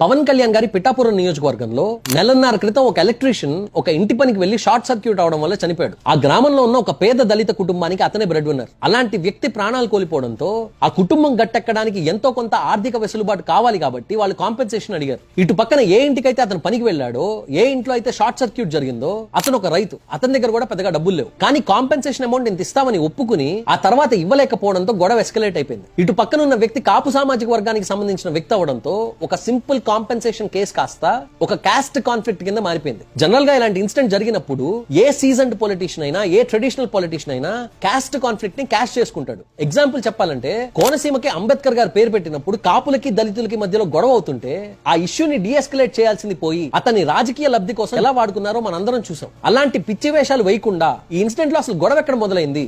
పవన్ కళ్యాణ్ గారి పిఠాపురం నియోజకవర్గంలో నెలన్నర క్రితం ఒక ఎలక్ట్రీషియన్ ఒక ఇంటి పనికి వెళ్లి షార్ట్ సర్క్యూట్ అవడం వల్ల చనిపోయాడు. ఆ గ్రామంలో ఉన్న ఒక పేద దళిత కుటుంబానికి అతనే బ్రెడ్ విన్నర్. అలాంటి వ్యక్తి ప్రాణాలు కోల్పోవడంతో ఆ కుటుంబం గట్టెక్కడానికి ఎంతో కొంత ఆర్థిక వెసులుబాటు కావాలి కాబట్టి వాళ్ళు కాంపెన్సేషన్ అడిగారు. ఇటు పక్కన ఏ ఇంటికైతే అతను పనికి వెళ్ళాడో, ఏ ఇంట్లో అయితే షార్ట్ సర్క్యూట్ జరిగిందో అతను ఒక రైతు, అతని దగ్గర కూడా పెద్దగా డబ్బులు లేవు. కానీ కాంపెన్సేషన్ అమౌంట్ ఇంత ఇస్తామని ఒప్పుకుని ఆ తర్వాత ఇవ్వలేకపోవడంతో గొడవ ఎస్కలేట్ అయిపోయింది. ఇటు పక్కన ఉన్న వ్యక్తి కాపు సామాజిక వర్గానికి సంబంధించిన వ్యక్తి అవడంతో ఒక సింపుల్ కాంపెన్సేషన్ కేసు కాస్త ఒక కాస్ట్ కాన్ఫ్లిక్ట్ కింద మారిపోయింది. జనరల్ గా ఇలాంటి ఇన్సిడెంట్ జరిగినప్పుడు ఏ సీజన్డ్ పొలిటీషియన్ అయినా, ఏ ట్రెడిషనల్ పొలిటీషియన్ అయినా కాస్ట్ కాన్ఫ్లిక్ట్ ని క్యాష్ చేసుకుంటాడు. ఎగ్జాంపుల్ చెప్పాలంటే కోనసీమకి అంబేద్కర్ గారు పేరు పెట్టినప్పుడు కాపులకి దళితులకి మధ్యలో గొడవ అవుతుంటే ఆ ఇష్యూని డీఎస్కలేట్ చేయాల్సింది పోయి అతని రాజకీయ లబ్ధి కోసం ఎలా వాడుకున్నారో మనందరం చూసాం. అలాంటి పిచ్చి వేషాలు వేయకుండా ఈ ఇన్సిడెంట్ లో అసలు గొడవ ఎక్కడ మొదలైంది,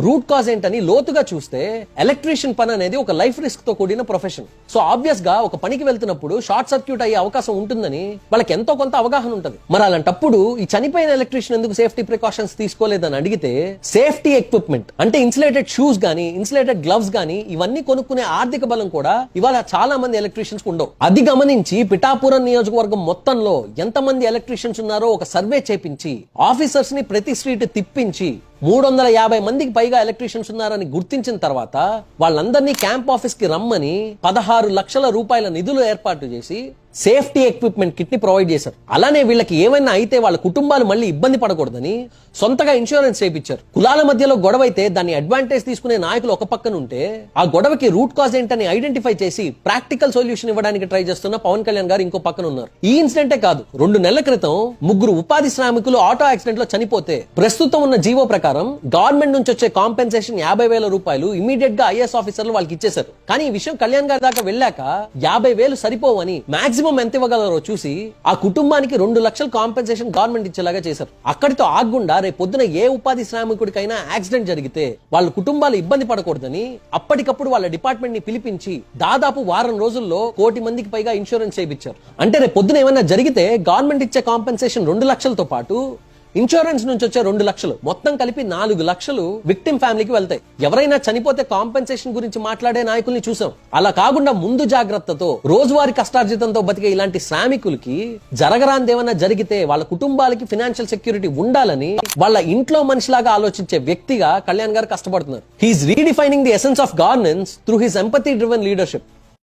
రూట్ కాజ్ ఏంటని లోతుగా చూస్తే ఎలక్ట్రీషియన్ పని అనేది ఒక లైఫ్ రిస్క్ తో కూడిన ప్రొఫెషన్. సో ఆబ్వియస్ గా ఒక పనికి వెళ్తున్నప్పుడు షార్ట్ సర్క్యూట్ అయ్యే అవకాశం ఉంటుందని వాళ్ళకి ఎంతో కొంత అవగాహన ఉంటుంది. మరి అలాంటప్పుడు ఈ చనిపోయిన ఎలక్ట్రీషియన్ ఎందుకు సేఫ్టీ ప్రికాషన్స్ తీసుకోలేదని అడిగితే, సేఫ్టీ ఎక్విప్మెంట్ అంటే ఇన్సులేటెడ్ షూస్ గానీ, ఇన్సులేటెడ్ గ్లవ్స్ గానీ ఇవన్నీ కొనుక్కునే ఆర్థిక బలం కూడా ఇవాళ చాలా మంది ఎలక్ట్రీషియన్స్ ఉండవు. అది గమనించి పిఠాపురం నియోజకవర్గం మొత్తంలో ఎంతమంది ఎలక్ట్రీషియన్స్ ఉన్నారో ఒక సర్వే చేపించి ఆఫీసర్స్ ని ప్రతి స్ట్రీట్ తిప్పించి 350 మందికి పైగా ఎలక్ట్రీషియన్స్ ఉన్నారని గుర్తించిన తర్వాత వాళ్ళందరినీ క్యాంప్ ఆఫీస్ కి రమ్మని 16 లక్షల రూపాయల నిధులు ఏర్పాటు చేసి సేఫ్టీ ఎక్విప్మెంట్ కిట్ ని ప్రొవైడ్ చేశారు. అలానే వీళ్ళకి ఏమైనా అయితే వాళ్ళ కుటుంబాలు మళ్ళీ ఇబ్బంది పడకూడదని సొంతగా ఇన్సూరెన్స్ చేయించారు. కులాల మధ్యలో గొడవ అయితే దాన్ని అడ్వాంటేజ్ తీసుకునే నాయకులు ఒక పక్కన ఉంటే ఆ గొడవకి రూట్ కాజ్ ఏంటని ఐడెంటిఫై చేసి ప్రాక్టికల్ సొల్యూషన్ ఇవ్వడానికి ట్రై చేస్తున్న పవన్ కళ్యాణ్ గారు ఇంకో పక్కన ఉన్నారు. ఈ ఇన్సిడెంటే కాదు, 2 నెలల క్రితం 3 ఉపాధి శ్రామికులు ఆటో యాక్సిడెంట్ లో చనిపోతే ప్రస్తుతం ఉన్న జీవో ప్రకారం గవర్నమెంట్ నుంచి వచ్చే కాంపెన్సేషన్ 50,000 రూపాయలు ఇమీడియట్ గా ఐఏఎస్ ఆఫీసర్లు వాళ్ళకి ఇచ్చేశారు. కానీ ఈ విషయం కళ్యాణ్ గారి దాకా వెళ్ళాక 50,000 సరిపోవని మాక్సిమం ఎంత ఇవ్వగలరో చూసి ఆ కుటుంబానికి 2 లక్షల కాంపెన్సేషన్ గవర్నమెంట్ ఇచ్చేలాగా చేశారు. అక్కడితో ఆగకుండా రేపు పొద్దున ఏ ఉపాధి శ్రామికుడికైనా యాక్సిడెంట్ జరిగితే వాళ్ళ కుటుంబాలు ఇబ్బంది పడకూడదని అప్పటికప్పుడు వాళ్ళ డిపార్ట్మెంట్ ని పిలిపించి దాదాపు వారం రోజుల్లో 1 కోటి మందికి పైగా ఇన్సూరెన్స్ చేయించారు. అంటే రేపు పొద్దున ఏమైనా జరిగితే గవర్నమెంట్ ఇచ్చే కాంపెన్సేషన్ 2 లక్షలతో పాటు ఇన్సూరెన్స్ నుంచి వచ్చే 2 లక్షలు మొత్తం కలిపి 4 లక్షలు విక్టిమ్ ఫ్యామిలీకి వెళ్తాయి. ఎవరైనా చనిపోతే కాంపెన్సేషన్ గురించి మాట్లాడే నాయకుల్ని చూసాం. అలా కాకుండా ముందు జాగ్రత్తతో రోజువారీ కష్టార్జితంతో బతికే ఇలాంటి శ్రామికులకి జరగరాందేమన్నా జరిగితే వాళ్ళ కుటుంబాలకి ఫైనాన్షియల్ సెక్యూరిటీ ఉండాలని వాళ్ళ ఇంట్లో మనిషిలాగా ఆలోచించే వ్యక్తిగా కళ్యాణ్ గారు కష్టపడుతున్నారు. He's redefining the essence of governance through his empathy driven leadership.